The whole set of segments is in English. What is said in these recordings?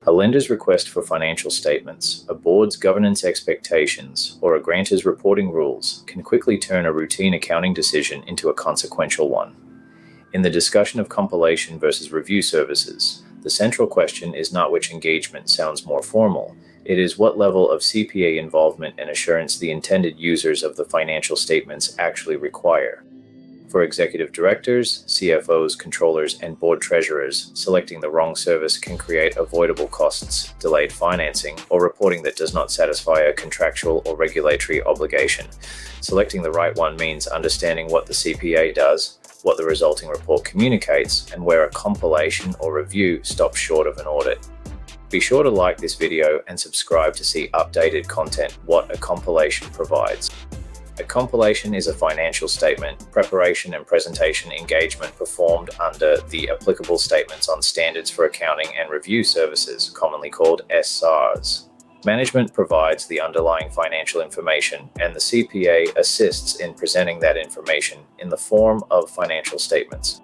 A lender's request for financial statements, a board's governance expectations, or a grantor's reporting rules can quickly turn a routine accounting decision into a consequential one. In the discussion of compilation versus review services, the central question is not which engagement sounds more formal. It is what level of CPA involvement and assurance the intended users of the financial statements actually require. For executive directors, CFOs, controllers, and board treasurers, selecting the wrong service can create avoidable costs, delayed financing, or reporting that does not satisfy a contractual or regulatory obligation. Selecting the right one means understanding what the CPA does, what the resulting report communicates, and where a compilation or review stops short of an audit. Be sure to like this video and subscribe to see updated content what a compilation provides. A compilation is a financial statement, preparation and presentation engagement performed under the applicable statements on standards for accounting and review services, commonly called SSARS. Management provides the underlying financial information, and the CPA assists in presenting that information in the form of financial statements.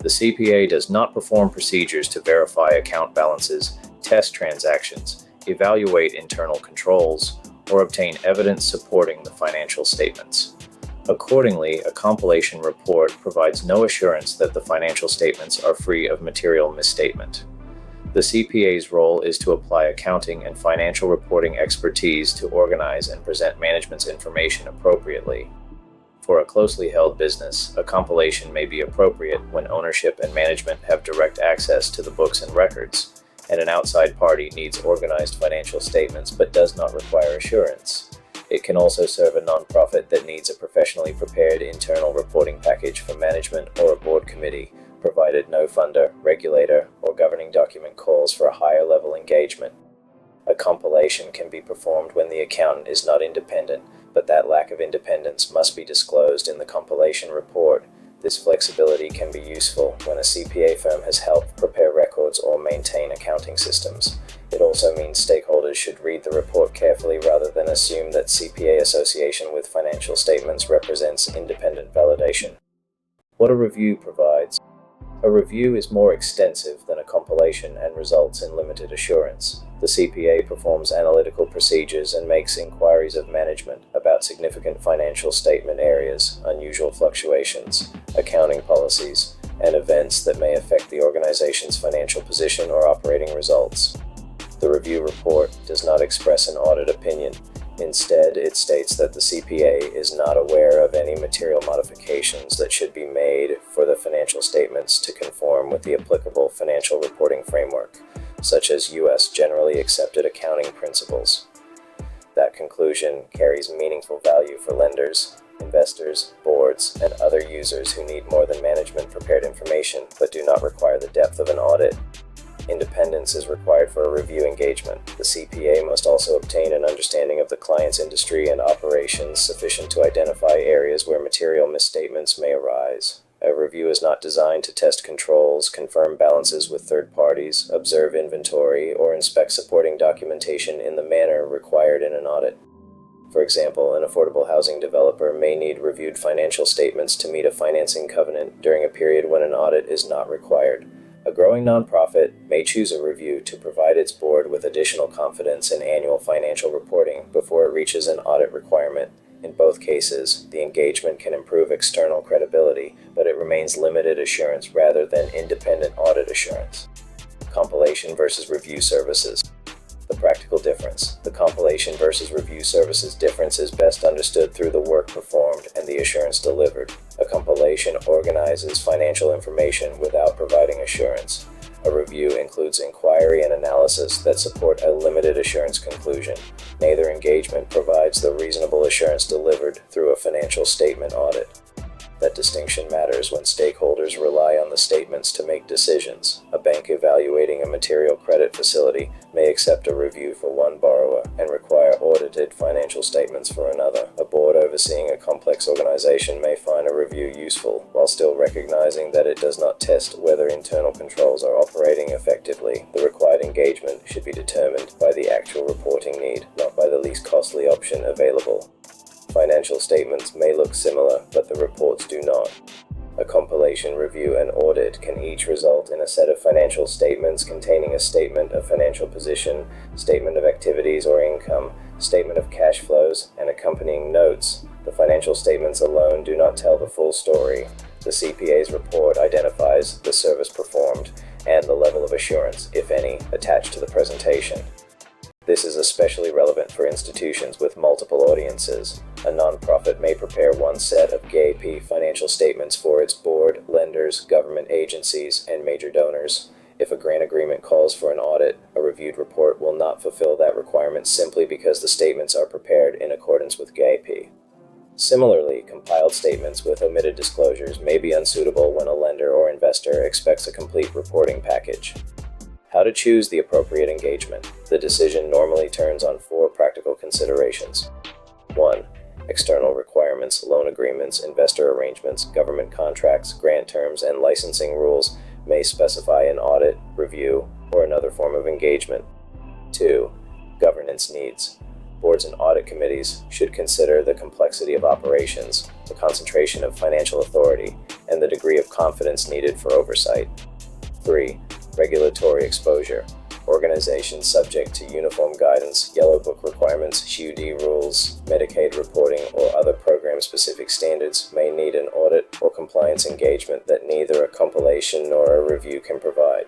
The CPA does not perform procedures to verify account balances, test transactions, evaluate internal controls, or obtain evidence supporting the financial statements. Accordingly, a compilation report provides no assurance that the financial statements are free of material misstatement. The CPA's role is to apply accounting and financial reporting expertise to organize and present management's information appropriately. For a closely held business, a compilation may be appropriate when ownership and management have direct access to the books and records, and an outside party needs organized financial statements but does not require assurance. It can also serve a nonprofit that needs a professionally prepared internal reporting package for management or a board committee, provided no funder, regulator, or governing document calls for a higher level engagement. A compilation can be performed when the accountant is not independent, but that lack of independence must be disclosed in the compilation report. This flexibility can be useful when a CPA firm has helped prepare records or maintain accounting systems. It also means stakeholders should read the report carefully rather than assume that CPA association with financial statements represents independent validation. What a review provides. A review is more extensive than a compilation and results in limited assurance. The CPA performs analytical procedures and makes inquiries of management about significant financial statement areas, unusual fluctuations, accounting policies, and events that may affect the organization's financial position or operating results. The review report does not express an audit opinion. Instead, it states that the CPA is not aware of any material modifications that should be made for the financial statements to conform with the applicable financial reporting framework, such as U.S. generally accepted accounting principles. That conclusion carries meaningful value for lenders, investors, boards, and other users who need more than management-prepared information but do not require the depth of an audit. Independence is required for a review engagement. The CPA must also obtain an understanding of the client's industry and operations sufficient to identify areas where material misstatements may arise. A review is not designed to test controls, confirm balances with third parties, observe inventory, or inspect supporting documentation in the manner required in an audit. For example, an affordable housing developer may need reviewed financial statements to meet a financing covenant during a period when an audit is not required. A growing nonprofit may choose a review to provide its board with additional confidence in annual financial reporting before it reaches an audit requirement. In both cases, the engagement can improve external credibility, but it remains limited assurance rather than independent audit assurance. Compilation versus review services. The practical difference. The compilation versus review services difference is best understood through the work performed and the assurance delivered. A compilation organizes financial information without providing assurance. A review includes inquiry and analysis that support a limited assurance conclusion. Neither engagement provides the reasonable assurance delivered through a financial statement audit. That distinction matters when stakeholders rely on the statements to make decisions. A bank evaluating a material credit facility may accept a review for one borrower and require audited financial statements for another. A board overseeing a complex organization may find a review useful, while still recognizing that it does not test whether internal controls are operating effectively. The required engagement should be determined by the actual reporting need, not by the least costly option available. Financial statements may look similar, but the reports do not. A compilation, review, and audit can each result in a set of financial statements containing a statement of financial position, statement of activities or income, statement of cash flows, and accompanying notes. The financial statements alone do not tell the full story. The CPA's report identifies the service performed and the level of assurance, if any, attached to the presentation. This is especially relevant for institutions with multiple audiences. A nonprofit may prepare one set of GAAP financial statements for its board, lenders, government agencies, and major donors. If a grant agreement calls for an audit, a reviewed report will not fulfill that requirement simply because the statements are prepared in accordance with GAAP. Similarly, compiled statements with omitted disclosures may be unsuitable when a lender or investor expects a complete reporting package. How to choose the appropriate engagement. The decision normally turns on 4 practical considerations. 1. External requirements, loan agreements, investor arrangements, government contracts, grant terms, and licensing rules may specify an audit, review, or another form of engagement. 2. Governance needs. Boards and audit committees should consider the complexity of operations, the concentration of financial authority, and the degree of confidence needed for oversight. 3. Regulatory exposure. Organizations subject to uniform guidance, Yellow Book requirements, HUD rules, Medicaid reporting, or other program-specific standards may need an audit or compliance engagement that neither a compilation nor a review can provide.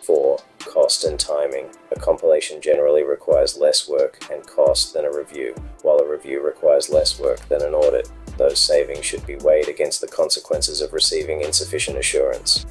4. Cost and timing. A compilation generally requires less work and cost than a review, while a review requires less work than an audit. Those savings should be weighed against the consequences of receiving insufficient assurance.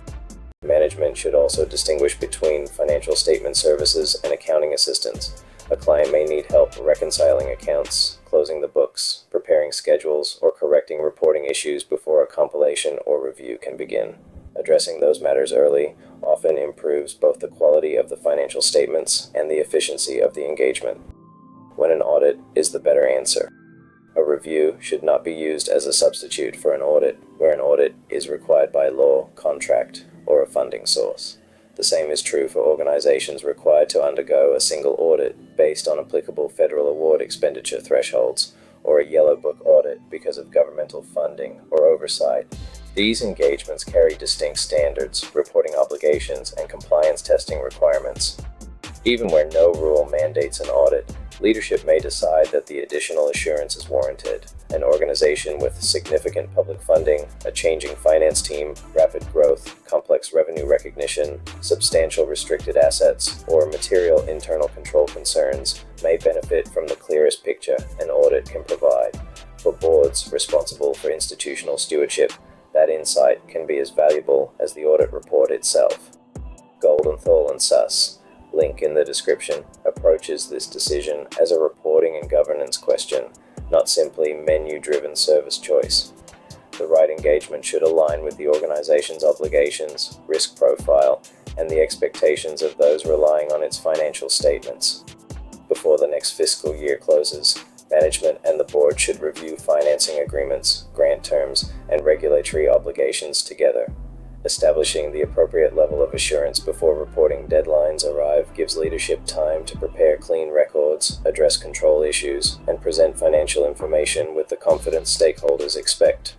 Management should also distinguish between financial statement services and accounting assistance. A client may need help reconciling accounts, closing the books, preparing schedules, or correcting reporting issues before a compilation or review can begin. Addressing those matters early often improves both the quality of the financial statements and the efficiency of the engagement. When an audit is the better answer. A review should not be used as a substitute for an audit, where an audit is required by law, contract, or a funding source. The same is true for organizations required to undergo a single audit based on applicable federal award expenditure thresholds, or a Yellow Book audit because of governmental funding or oversight. These engagements carry distinct standards, reporting obligations, and compliance testing requirements. Even where no rule mandates an audit, leadership may decide that the additional assurance is warranted. An organization with significant public funding, a changing finance team, rapid growth, complex revenue recognition, substantial restricted assets, or material internal control concerns may benefit from the clearest picture an audit can provide. For boards responsible for institutional stewardship, that insight can be as valuable as the audit report itself. Goldenthal and Suss, link in the description, approaches this decision as a reporting and governance question, not simply menu-driven service choice. The right engagement should align with the organization's obligations, risk profile, and the expectations of those relying on its financial statements. Before the next fiscal year closes, management and the board should review financing agreements, grant terms, and regulatory obligations together. Establishing the appropriate level of assurance before reporting deadlines arrive gives leadership time to prepare clean records, address control issues, and present financial information with the confidence stakeholders expect.